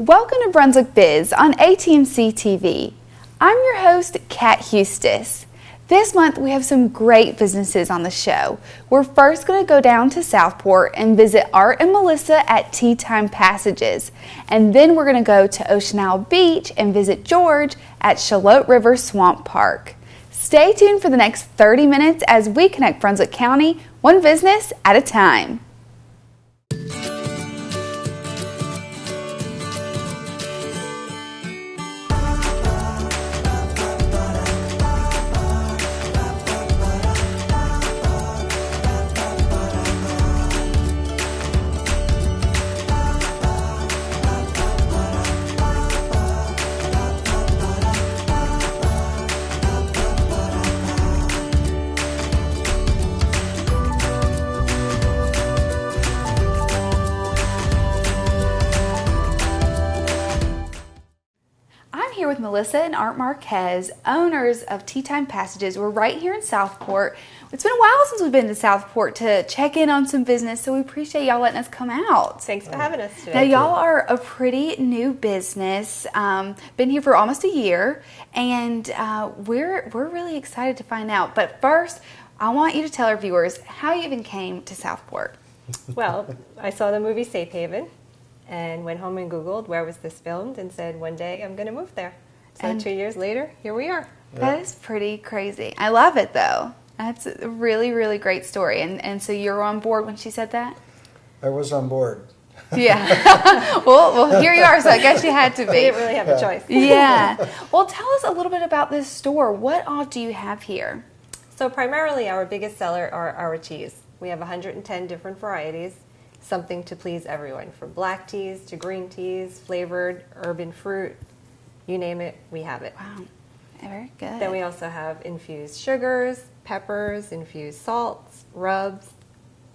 Welcome to Brunswick Biz on ATMC TV. I'm your host, Kat Hustis. This month we have some great businesses on the show. We're first going to go down to Southport and visit Art and Melissa at Tea Time Passages. And then we're going to go to Ocean Isle Beach and visit George at Charlotte River Swamp Park. Stay tuned for the next 30 minutes as we connect Brunswick County, one business at a time. With Melissa and Art Marquez, owners of Tea Time Passages. We're right here in Southport. It's been a while since we've been to Southport to check in on some business, so we appreciate y'all letting us come out. Thanks for having us today. Now, y'all are a pretty new business. Been here for almost a year, and we're really excited to find out. But first, I want you to tell our viewers how you even came to Southport. Well, I saw the movie Safe Haven and went home and Googled where was this filmed and said one day I'm going to move there. So and 2 years later, here we are. That is pretty crazy. I love it though. That's a really, really great story. And so you're on board when she said that? I was on board. Yeah. well, here you are, so I guess you had to be. We didn't really have a choice. Yeah. Well, tell us a little bit about this store. What all do you have here? So primarily our biggest seller are our teas. We have 110 different varieties. Something to please everyone, from black teas to green teas, flavored, urban fruit, you name it, we have it. Wow, very good. Then we also have infused sugars, peppers, infused salts, rubs,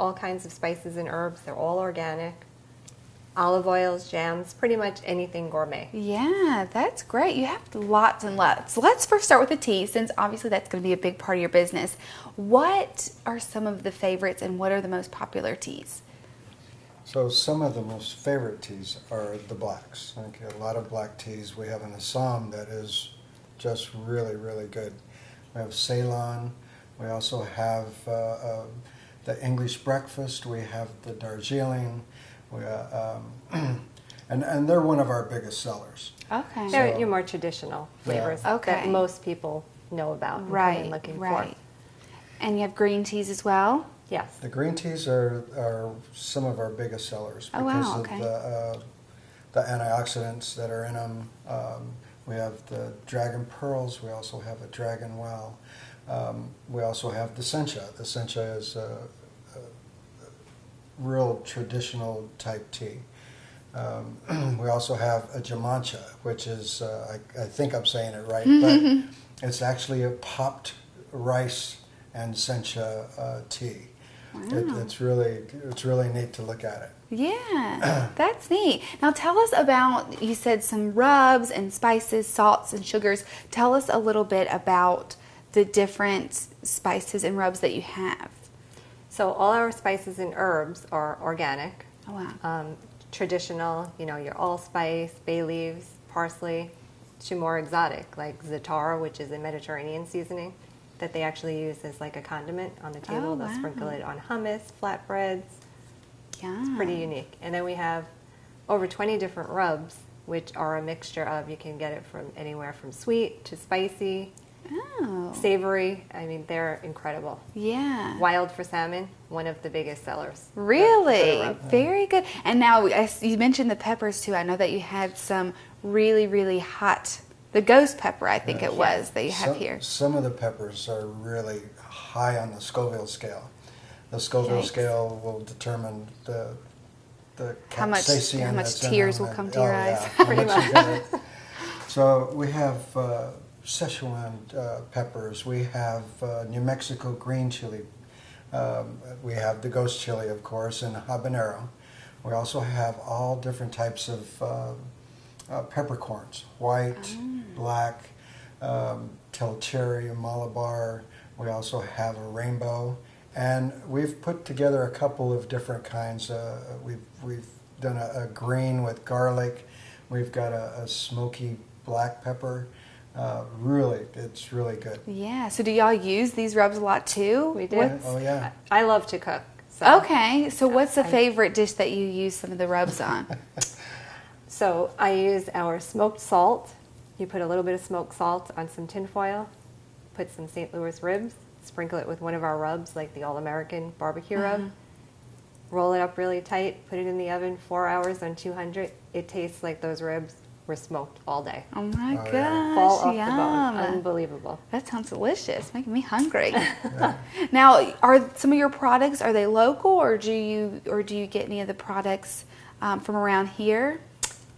all kinds of spices and herbs. They're all organic. Olive oils, jams, pretty much anything gourmet. Yeah, that's great. You have lots and lots. Let's first start with the tea, since obviously that's going to be a big part of your business. What are some of the favorites and what are the most popular teas? So some of the most favorite teas are the blacks. Okay, a lot of black teas. We have an Assam that is just really, really good. We have Ceylon. We also have the English breakfast. We have the Darjeeling. We, and they're one of our biggest sellers. Okay. They're your more traditional flavors that most people know about and come in looking for. And you have green teas as well? Yes. The green teas are some of our biggest sellers because of the antioxidants that are in them. We have the Dragon Pearls. We also have a Dragon Well. We also have the Sencha. The Sencha is a real traditional type tea. We also have a Jamancha, which is, I think I'm saying it right, but it's actually a popped rice and Sencha tea. Wow. It's really neat to look at it. Yeah, that's neat. Now tell us about, you said some rubs and spices, salts and sugars. Tell us a little bit about the different spices and rubs that you have. So all our spices and herbs are organic. Oh, wow. Traditional, your allspice, bay leaves, parsley, to more exotic, like za'atar, which is a Mediterranean seasoning that they actually use as like a condiment on the table. Oh, They'll sprinkle it on hummus, flatbreads. Yeah. It's pretty unique. And then we have over 20 different rubs, which are a mixture of, you can get it from anywhere from sweet to spicy, savory. I mean, they're incredible. Yeah. Wild for salmon, one of the biggest sellers. Really? Very good. And now, you mentioned the peppers too. I know that you had some really, really hot, the ghost pepper, I think it was, that you have here. Some of the peppers are really high on the Scoville scale. The Scoville scale will determine the how much tears will come to your eyes. Yeah, pretty much. So we have Szechuan peppers. We have New Mexico green chili. We have the ghost chili, of course, and habanero. We also have all different types of peppercorns, white, black, tell cherry, Malabar. We also have a rainbow, and we've put together a couple of different kinds. We've done a green with garlic. We've got a smoky black pepper. It's really good. Yeah. So do y'all use these rubs a lot too? We do. Oh yeah. I love to cook. So. Okay. So what's the favorite dish that you use some of the rubs on? So I use our smoked salt. You put a little bit of smoked salt on some tin foil, put some St. Louis ribs, sprinkle it with one of our rubs, like the All-American barbecue rub. Roll it up really tight, put it in the oven 4 hours on 200. It tastes like those ribs were smoked all day. Oh my Oh, gosh, yeah. Fall off yum. the bone. Unbelievable. That sounds delicious, making me hungry. Now, are some of your products, are they local, or do you get any of the products from around here?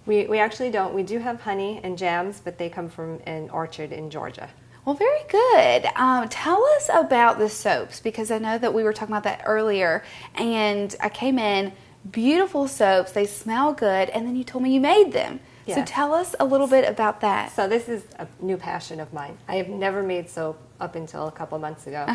We actually don't. We do have honey and jams, but they come from an orchard in Georgia. Well, very good. Tell us about the soaps, because I know that we were talking about that earlier, and I came in, beautiful soaps, they smell good, and then you told me you made them. So Yes. tell us a little bit about that. So this is a new passion of mine. I have never made soap up until a couple months ago.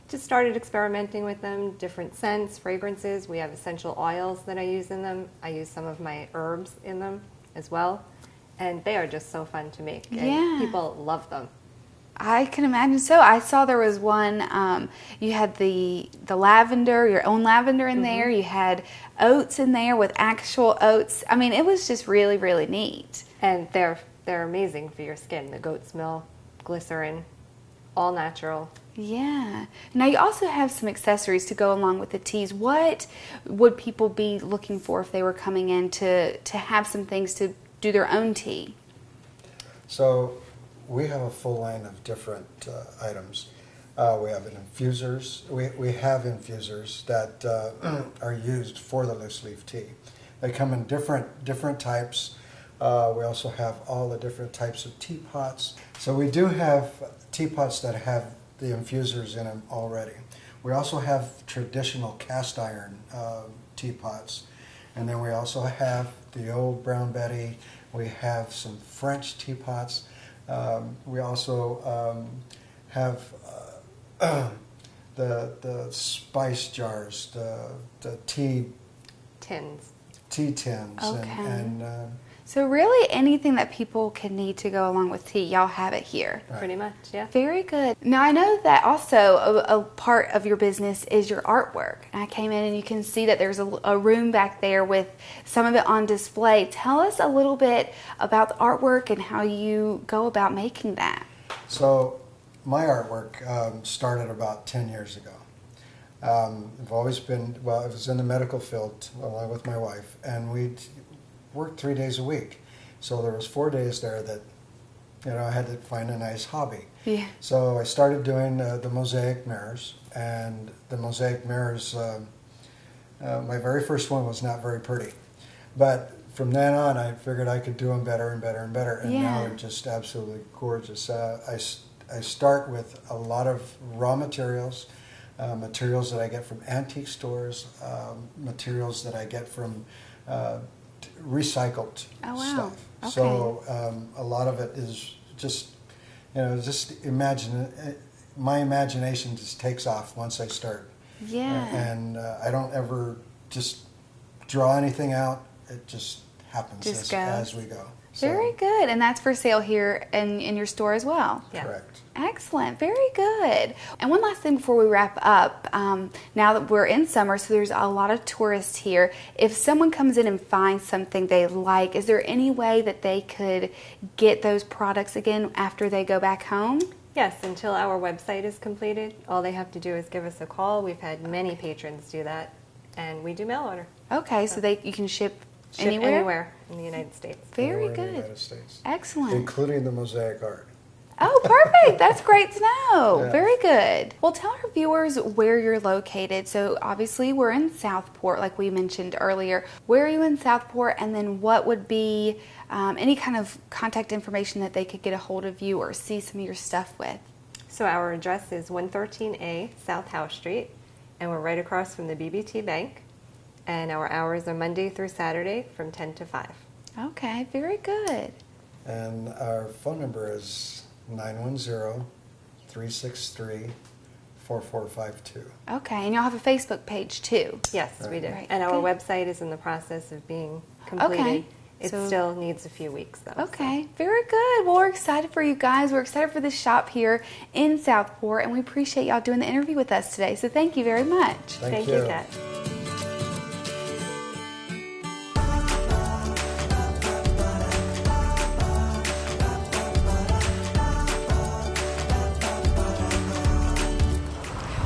Just started experimenting with them, different scents, fragrances. We have essential oils that I use in them. I use some of my herbs in them as well. And they are just so fun to make. And Yeah. people love them. I can imagine so. I saw there was one, you had the lavender, your own lavender in there. You had oats in there with actual oats. I mean, it was just really, really neat. And they're amazing for your skin. The goat's milk, glycerin, all natural. Yeah. Now you also have some accessories to go along with the teas. What would people be looking for if they were coming in to have some things to do their own tea? So we have a full line of different items. We have infusers. We have infusers that are used for the loose leaf tea. They come in different types. We also have all the different types of teapots. So we do have teapots that have the infusers in them already. We also have traditional cast iron teapots. And then we also have the old Brown Betty. We have some French teapots. We also have the spice jars, the tea Tins. tins, Okay. and So really anything that people can need to go along with tea, y'all have it here. Right. Pretty much, yeah. Very good. Now I know that also a part of your business is your artwork. I came in and you can see that there's a room back there with some of it on display. Tell us a little bit about the artwork and how you go about making that. So my artwork started about 10 years ago. I've always been, I was in the medical field along with my wife, and we'd worked 3 days a week. So there was 4 days there that, I had to find a nice hobby. Yeah. So I started doing the mosaic mirrors, and the mosaic mirrors, my very first one was not very pretty. But from then on, I figured I could do them better and better and better, and now Yeah. they're just absolutely gorgeous. I start with a lot of raw materials, materials that I get from antique stores, materials that I get from recycled Oh, wow. stuff. Okay. So a lot of it is just, just imagine. My imagination just takes off once I start. Yeah. And I don't ever just draw anything out. It just happens Just as goes. we go. So, Very good. And that's for sale here in your store as well. Yeah. correct. Excellent. Very good. And one last thing before we wrap up. Now that we're in summer, so there's a lot of tourists here. If someone comes in and finds something they like, is there any way that they could get those products again after they go back home? Yes, until our website is completed, all they have to do is give us a call. We've had many patrons do that, and we do mail order. Okay, so you can ship Ship anywhere in the United States. Very Anywhere in the good. United States, Excellent. including the mosaic art. Oh, perfect. That's great to know. Yeah. Very good. Well, tell our viewers where you're located. So obviously we're in Southport, like we mentioned earlier. Where are you in Southport? And then what would be any kind of contact information that they could get a hold of you or see some of your stuff with? So our address is 113A South House Street, and we're right across from the BB&T Bank. And our hours are Monday through Saturday from 10 to 5. Okay, very good. And our phone number is 910-363-4452. Okay, and y'all have a Facebook page too. Yes, we do. Right. And our Good. website is in the process of being completed. Okay. It So- still needs a few weeks, though. Okay, very good. Well, we're excited for you guys. We're excited for this shop here in Southport, and we appreciate y'all doing the interview with us today. So thank you very much. Thank you, Kat.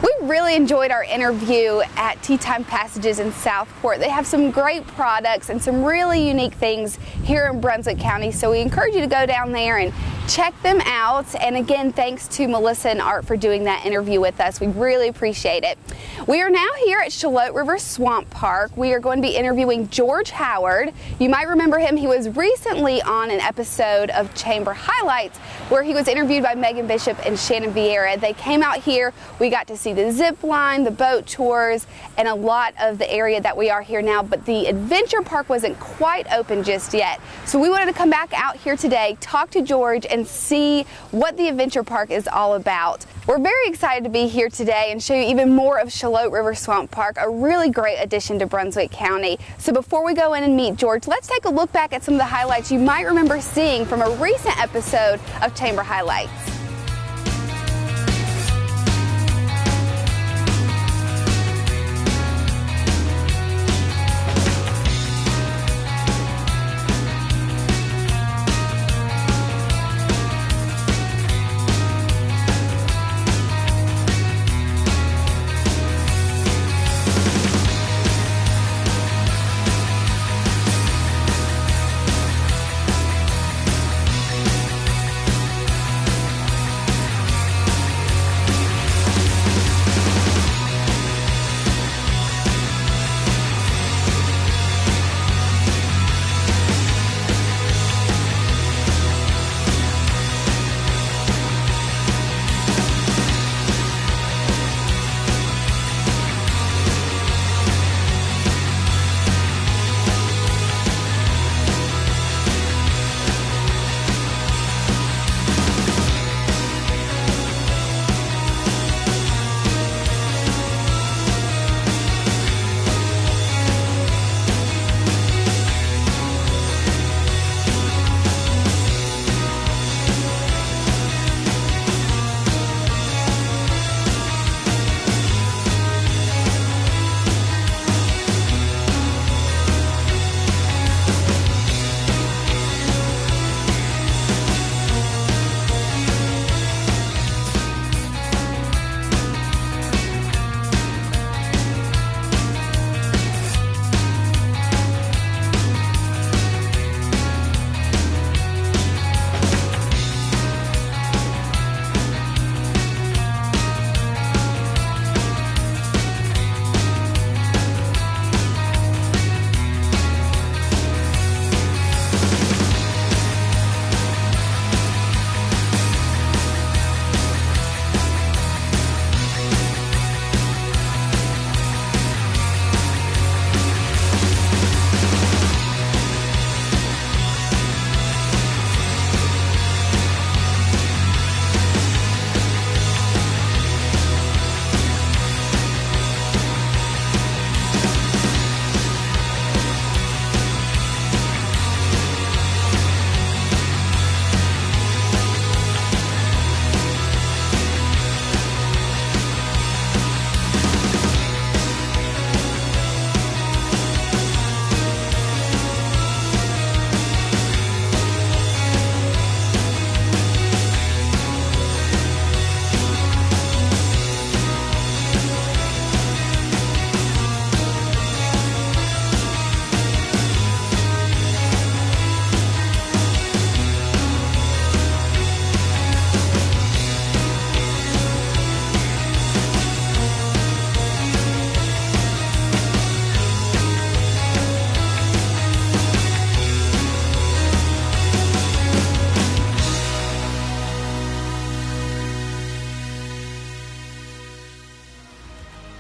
We really enjoyed our interview at Tea Time Passages in Southport. They have some great products and some really unique things here in Brunswick County, so we encourage you to go down there and check them out. And again, thanks to Melissa and Art for doing that interview with us. We really appreciate it. We are now here at Charlotte River Swamp Park. We are going to be interviewing George Howard. You might remember him. He was recently on an episode of Chamber Highlights where he was interviewed by Megan Bishop and Shannon Vieira. They came out here. We got to see the zip line, the boat tours, and a lot of the area that we are here now, but the adventure park wasn't quite open just yet. So we wanted to come back out here today, talk to George, and see what the adventure park is all about. We're very excited to be here today and show you even more of Charlotte River Swamp Park, a really great addition to Brunswick County. So before we go in and meet George, let's take a look back at some of the highlights you might remember seeing from a recent episode of Chamber Highlights.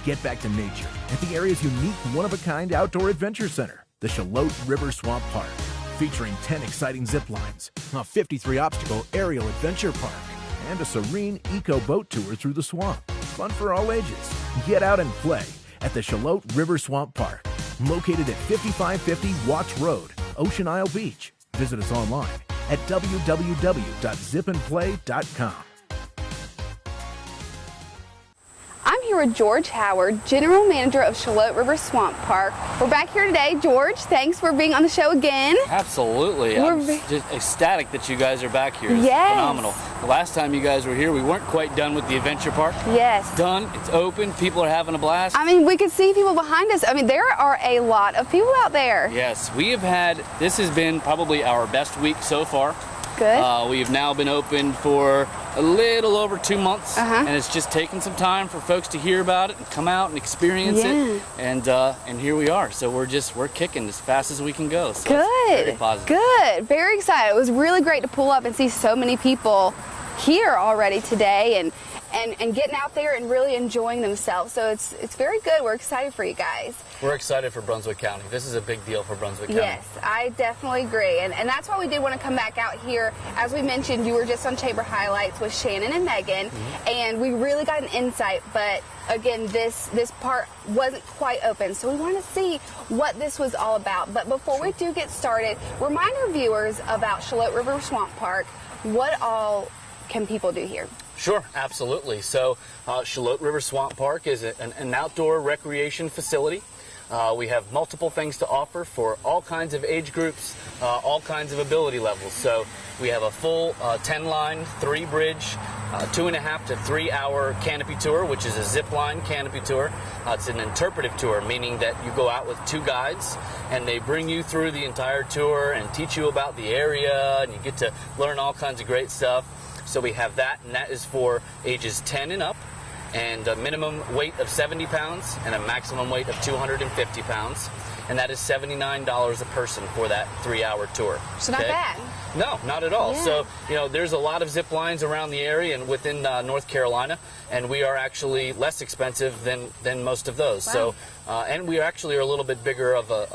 Get back to nature at the area's unique one-of-a-kind outdoor adventure center, the Charlotte River Swamp Park, featuring 10 exciting zip lines, a 53-obstacle aerial adventure park, and a serene eco boat tour through the swamp. Fun for all ages. Get out and play at the Charlotte River Swamp Park, located at 5550 Watts Road, Ocean Isle Beach. Visit us online at www.zipandplay.com. I'm here with George Howard, General Manager of Charlotte River Swamp Park. We're back here today. George, thanks for being on the show again. Absolutely. I'm just ecstatic that you guys are back here. It's phenomenal. The last time you guys were here, we weren't quite done with the adventure park. Yes. It's done. It's open. People are having a blast. I mean, we could see people behind us. I mean, there are a lot of people out there. Yes. This has been probably our best week so far. Good. We have now been open for a little over 2 months, and it's just taken some time for folks to hear about it and come out and experience it. And here we are. So we're kicking as fast as we can go. So Good. It's very positive. Good. Very excited. It was really great to pull up and see so many people here already today and getting out there and really enjoying themselves. So it's very good. We're excited for you guys. We're excited for Brunswick County. This is a big deal for Brunswick County. Yes, I definitely agree. And that's why we did want to come back out here. As we mentioned, you were just on Chamber Highlights with Shannon and Megan, and we really got an insight. But again, this part wasn't quite open, so we wanted to see what this was all about. But before we do get started, remind our viewers about Charlotte River Swamp Park. What all can people do here? Sure, absolutely. So Charlotte River Swamp Park is an outdoor recreation facility. We have multiple things to offer for all kinds of age groups, all kinds of ability levels. So we have a full 10-line, 3-bridge, 2.5 to 3 hour canopy tour, which is a zip line canopy tour. It's an interpretive tour, meaning that you go out with 2 guides and they bring you through the entire tour and teach you about the area, and you get to learn all kinds of great stuff. So we have that, and that is for ages 10 and up, and a minimum weight of 70 pounds and a maximum weight of 250 pounds. And that is $79 a person for that 3-hour tour. So not bad. No, not at all. Yeah. So, there's a lot of zip lines around the area and within North Carolina, and we are actually less expensive than most of those. Wow. So, and we actually are a little bit bigger of a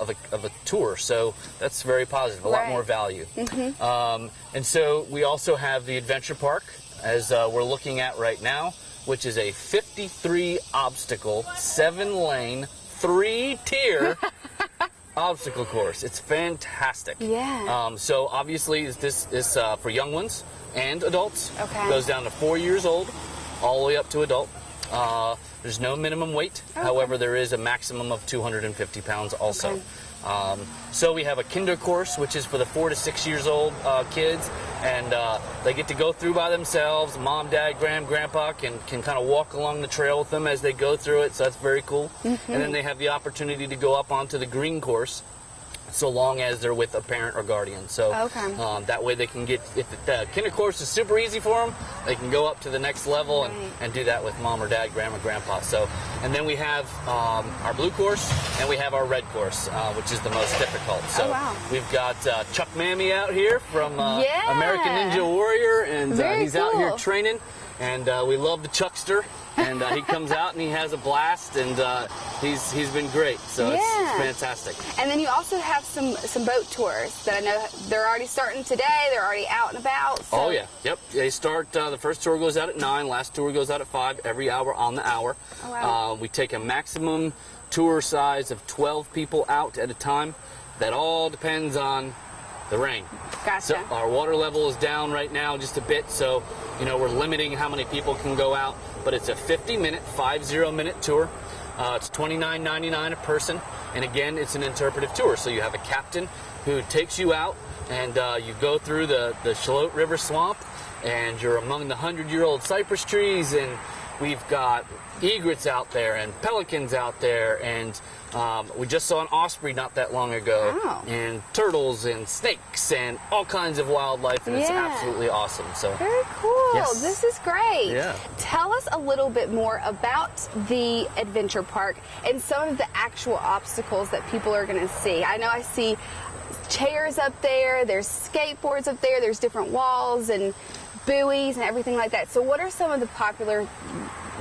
tour, so that's very positive, a lot more value. And so we also have the adventure park, as we're looking at right now, which is a 53 obstacle, 7-lane, 3-tier obstacle course. It's fantastic. Yeah. So obviously this is for young ones and adults. Okay. Goes down to 4 years old, all the way up to adult. There's no minimum weight. Okay. However, there is a maximum of 250 pounds also. Okay. So we have a kinder course, which is for the 4 to 6 years old kids, and they get to go through by themselves. Mom, Dad, Grandpa can kind of walk along the trail with them as they go through it, so that's very cool. And then they have the opportunity to go up onto the green course, so long as they're with a parent or guardian. So that way they can get, if the kinder course is super easy for them, they can go up to the next level and do that with Mom or Dad, Grandma, Grandpa. So, and then we have our blue course and we have our red course, which is the most difficult. So we've got Chuck Mammy out here from American Ninja Warrior, and he's out here training, and we love the Chuckster. And he comes out and he has a blast, and he's been great. So it's fantastic. And then you also have some boat tours that I know they're already starting today. They're already out and about. So. Oh yeah, yep. They start. The first tour goes out at 9. Last tour goes out at 5. Every hour on the hour. Oh, wow. We take a maximum tour size of 12 people out at a time. That all depends on the rain. Gotcha. So our water level is down right now just a bit, so we're limiting how many people can go out. But it's a 50-minute tour. It's $29.99 a person, and again, it's an interpretive tour. So you have a captain who takes you out, and you go through the Charlotte River Swamp, and you're among the 100-year-old cypress trees, and we've got egrets out there and pelicans out there, and we just saw an osprey not that long ago. Wow. And turtles and snakes and all kinds of wildlife, and it's absolutely awesome. So very cool. Yes. This is great. Yeah. Tell us a little bit more about the adventure park and some of the actual obstacles that people are going to see. I know I see chairs up there, there's skateboards up there, there's different walls and buoys and everything like that. So what are some of the popular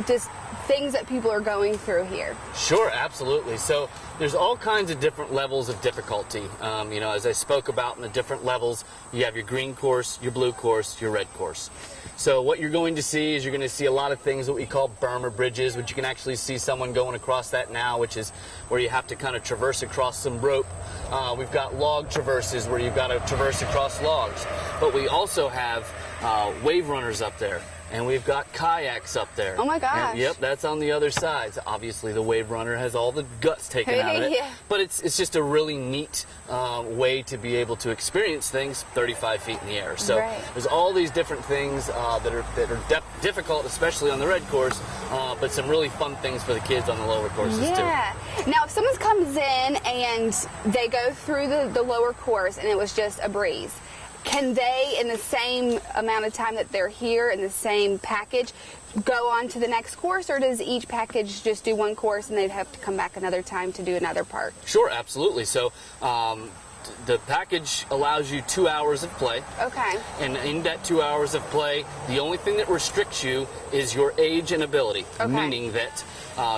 just things that people are going through here? Sure, absolutely. So there's all kinds of different levels of difficulty. You know, as I spoke about in the different levels, you have your green course, your blue course, your red course. So what you're going to see is you're going to see a lot of things that we call berm or bridges, which you can actually see someone going across that now, which is where you have to kind of traverse across some rope. We've got log traverses where you've got to traverse across logs. But we also have wave runners up there. And we've got kayaks up there. Oh my gosh. And, yep, that's on the other side. So obviously the wave runner has all the guts taken out of it. Yeah. But it's just a really neat way to be able to experience things 35 feet in the air. So there's all these different things that are difficult, especially on the red course, but some really fun things for the kids on the lower courses too. Yeah. Now, if someone comes in and they go through the lower course and it was just a breeze, can they, in the same amount of time that they're here in the same package, go on to the next course, or does each package just do one course and they'd have to come back another time to do another part? Sure, absolutely. So the package allows you 2 hours of play. Okay. And in that 2 hours of play, the only thing that restricts you is your age and ability, meaning that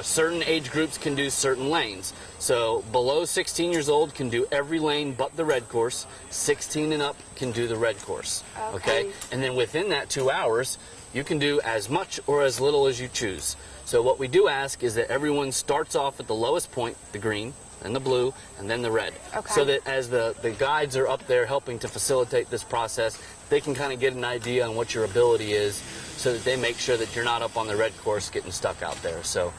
certain age groups can do certain lanes. So below 16 years old can do every lane but the red course. 16 and up can do the red course. Okay? And then within that 2 hours, you can do as much or as little as you choose. So what we do ask is that everyone starts off at the lowest point, the green, and the blue, and then the red. So that as the guides are up there helping to facilitate this process, they can kind of get an idea on what your ability is, so that they make sure that you're not up on the red course getting stuck out there. So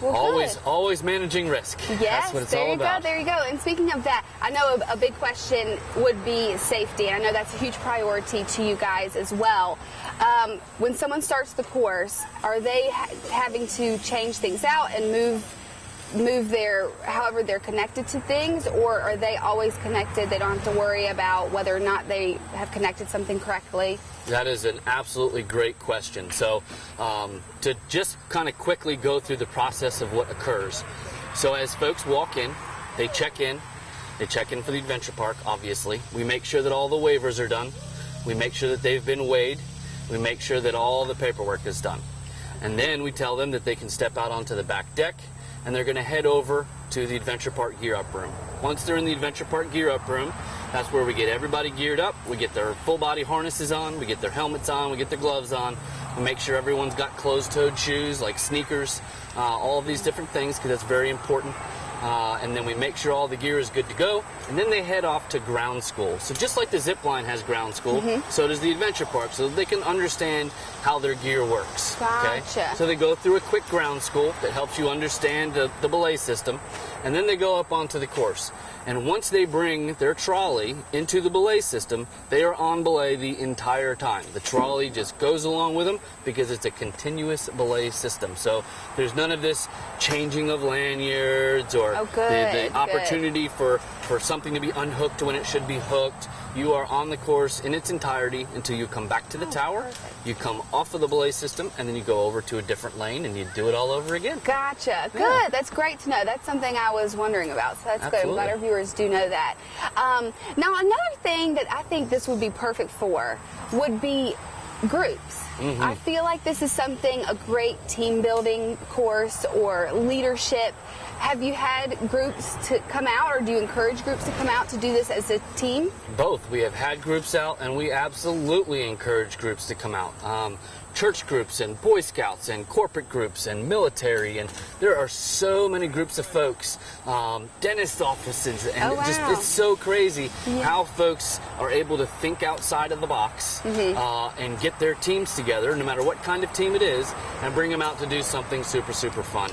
well, always managing risk. Yes, that's what it's all about. There you go. And speaking of that, I know a big question would be safety. I know that's a huge priority to you guys as well. When someone starts the course, are they having to change things out and move their, however they're connected to things, or are they always connected? They don't have to worry about whether or not they have connected something correctly? That is an absolutely great question. So to just kind of quickly go through the process of what occurs. So as folks walk in, they check in for the adventure park, obviously. We make sure that all the waivers are done. We make sure that they've been weighed. We make sure that all the paperwork is done. And then we tell them that they can step out onto the back deck, and they're going to head over to the Adventure Park Gear Up Room. Once they're in the Adventure Park Gear Up Room, that's where we get everybody geared up. We get their full body harnesses on, we get their helmets on, we get their gloves on. We make sure everyone's got closed-toed shoes like sneakers, all of these different things, because that's very important. And then we make sure all the gear is good to go, and then they head off to ground school. So just like the zip line has ground school, so does the adventure park, so that they can understand how their gear works. Gotcha. So they go through a quick ground school that helps you understand the belay system, and then they go up onto the course. And once they bring their trolley into the belay system, they are on belay the entire time. The trolley just goes along with them because it's a continuous belay system. So there's none of this changing of lanyards or the opportunity for something to be unhooked when it should be hooked. You are on the course in its entirety until you come back to the tower. Perfect. You come off of the belay system, and then you go over to a different lane, and you do it all over again. Gotcha. Good. Yeah. That's great to know. That's something I was wondering about, so that's good. I'm glad our viewers do know that. Now, another thing that I think this would be perfect for would be groups. I feel like this is something, a great team building course or leadership. Have you had groups to come out, or do you encourage groups to come out to do this as a team? Both. We have had groups out, and we absolutely encourage groups to come out. Church groups and Boy Scouts and corporate groups and military, and there are so many groups of folks, dentist offices, and it's so crazy how folks are able to think outside of the box and get their teams together, no matter what kind of team it is, and bring them out to do something super, super fun.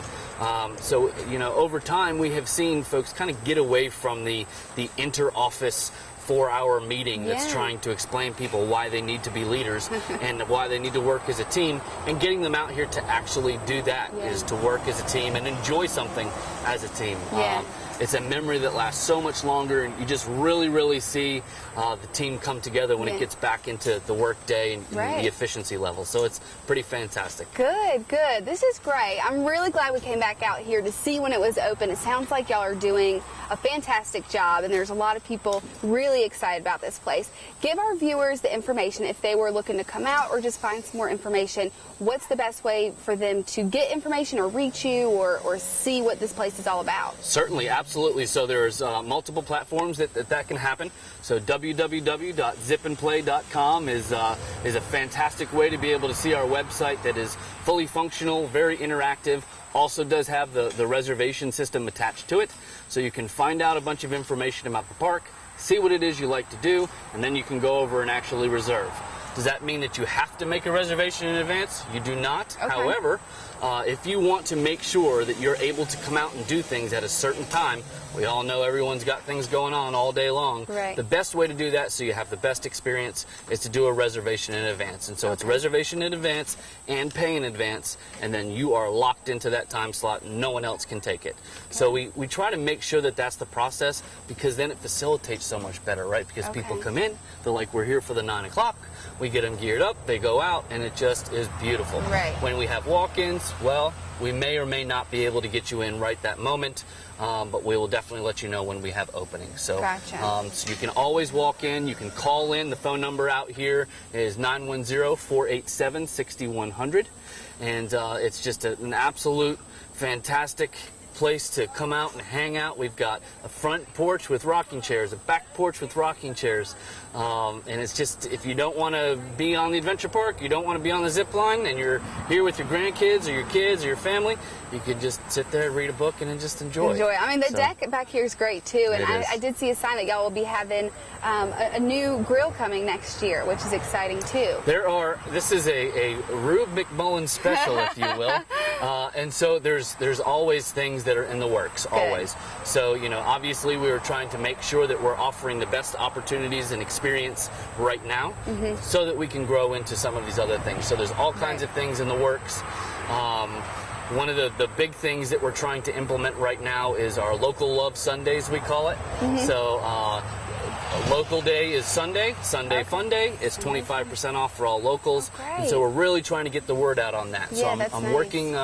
So, you know, over time we have seen folks kind of get away from the inter-office 4-hour meeting that's trying to explain people why they need to be leaders and why they need to work as a team, and getting them out here to actually do that is to work as a team and enjoy something as a team. it's a memory that lasts so much longer, and you just really see the team come together when it gets back into the work day and the efficiency level. So it's pretty fantastic. Good. This is great. I'm really glad we came back out here to see when it was open. It sounds like y'all are doing a fantastic job, and there's a lot of people really excited about this place. Give our viewers the information if they were looking to come out or just find some more information. What's the best way for them to get information or reach you or see what this place is all about? Certainly, absolutely. So there's multiple platforms that can happen. So www.zipandplay.com is a fantastic way to be able to see our website that is fully functional, very interactive. Also does have the reservation system attached to it, so you can find out a bunch of information about the park, see what it is you like to do, and then you can go over and actually reserve. Does that mean that you have to make a reservation in advance? You do not. Okay. However, if you want to make sure that you're able to come out and do things at a certain time, we all know everyone's got things going on all day long. Right. The best way to do that so you have the best experience is to do a reservation in advance. And so it's reservation in advance and pay in advance, and then you are locked into that time slot. No one else can take it. So we try to make sure that that's the process, because then it facilitates so much better, right? Because people come in, they're like, we're here for the 9 o'clock. We get them geared up, they go out, and it just is beautiful. Right. When we have walk-ins, well, we may or may not be able to get you in right that moment, but we will definitely let you know when we have openings. So, so you can always walk in, you can call in. The phone number out here is 910-487-6100, and it's just an absolute fantastic place to come out and hang out. We've got a front porch with rocking chairs, a back porch with rocking chairs, and it's just, if you don't want to be on the adventure park, you don't want to be on the zip line, and you're here with your grandkids or your kids or your family, you could just sit there, read a book, and then just enjoy. I mean, the deck back here is great too, and I did see a sign that y'all will be having a new grill coming next year, which is exciting too. This is a Rube McMullen special, if you will, and so there's always things that are in the works, always. So, obviously we were trying to make sure that we're offering the best opportunities and experience right now, so that we can grow into some of these other things. So there's all kinds of things in the works. One of the big things that we're trying to implement right now is our Local Love Sundays, we call it. So local day is Sunday Fun Day. It's 25% off for all locals. And so we're really trying to get the word out on that. So I'm working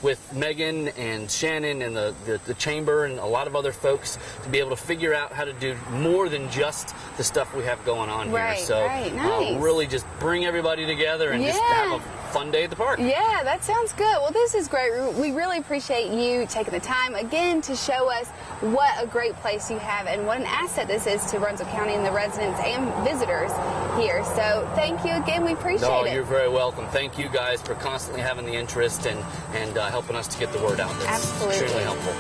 with Megan and Shannon and the chamber and a lot of other folks to be able to figure out how to do more than just the stuff we have going on here. So really just bring everybody together and just have a fun day at the park. Yeah, that sounds good. Well, this is great. We really appreciate you taking the time again to show us what a great place you have and what an asset this is to Brunswick County and the residents and visitors here. So thank you again. We appreciate it. You're very welcome. Thank you guys for constantly having the interest and helping us to get the word out. That's extremely helpful.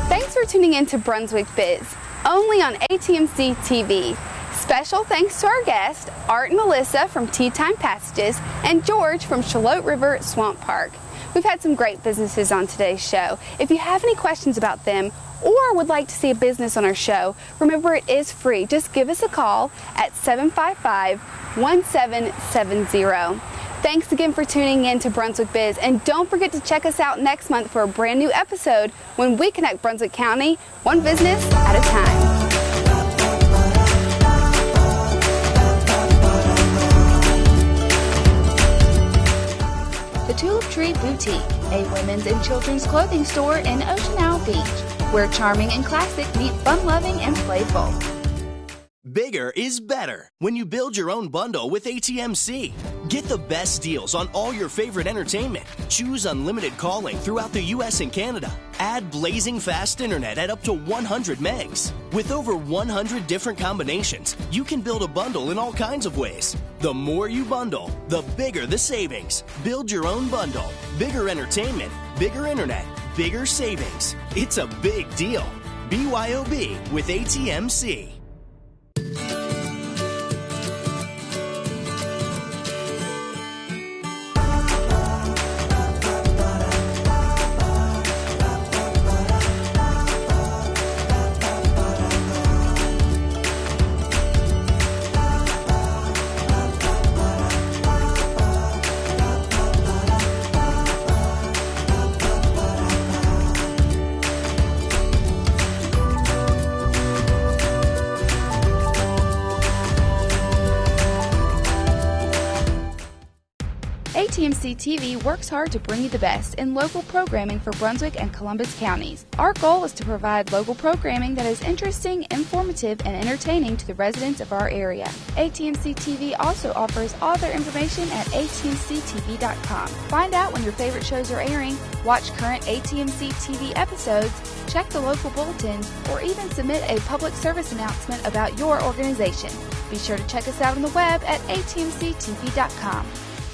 Thanks for tuning in to Brunswick Biz, only on ATMC TV. Special thanks to our guests, Art and Melissa from Tea Time Passages and George from Charlotte River Swamp Park. We've had some great businesses on today's show. If you have any questions about them or would like to see a business on our show, remember it is free. Just give us a call at 755-1770. Thanks again for tuning in to Brunswick Biz, and don't forget to check us out next month for a brand new episode when we connect Brunswick County one business at a time. The Tulip Tree Boutique, a women's and children's clothing store in Ocean Isle Beach, where charming and classic meet fun-loving and playful. Bigger is better when you build your own bundle with ATMC. Get the best deals on all your favorite entertainment. Choose unlimited calling throughout the U.S. and Canada. Add blazing fast internet at up to 100 megs. With over 100 different combinations, you can build a bundle in all kinds of ways. The more you bundle, the bigger the savings. Build your own bundle. Bigger entertainment, bigger internet, bigger savings. It's a big deal. BYOB with ATMC. ATMC TV works hard to bring you the best in local programming for Brunswick and Columbus counties. Our goal is to provide local programming that is interesting, informative, and entertaining to the residents of our area. ATMC TV also offers all their information at atmctv.com. Find out when your favorite shows are airing, watch current ATMC TV episodes, check the local bulletins, or even submit a public service announcement about your organization. Be sure to check us out on the web at atmctv.com.